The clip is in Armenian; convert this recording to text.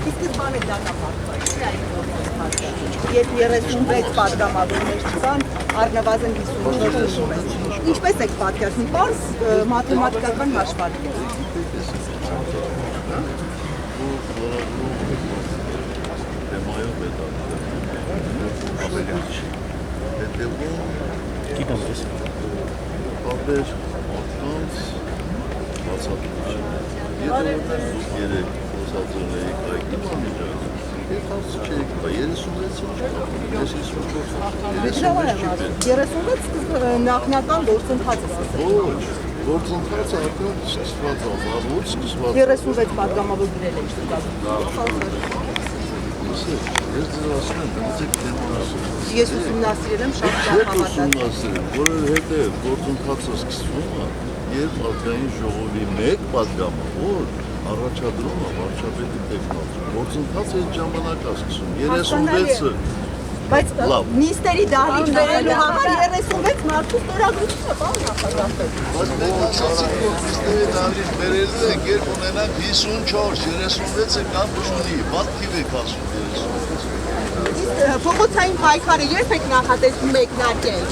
Սկզբանը դատապարտված, երբ 36 պատգամավորներ չկան, առնվազն 54 ինչպես եք պատկերացնում, պարզ մաթեմատիկական հաշվարկներ։ Նախնական գործընթաց է։ Գործընթացը արդեն սկսված է, ոչ սկսված։ 36 պատգամավոր գրել եք Ես ձեզ ասում եմ, դրանցեք թեման ասում։ Ես ուսումնասիրել եմ շատ ուսումնասիրել, որովհետև գործընթացը սկսվում է, երբ ազգային ժողովի մեկ պատգամավոր առաջադրում է վարչապետի տեխնոց։ Գործընթացը այդ ժամանակ է սկսում, 36-ը։ Բայց նիստերի դահլիճ վերելու համար 36 մարդու ստորագրությունը բան նախագծել։ Բայց մենք ասացինք, որ նիստերի դահլիճ վերելու ենք, երբ ունենանք 54, 36-ը կապ չունի, բաց թիվ եք ասում 36։ Փողոցային պայքարը երբ եք նախատեսում մեկնարկել։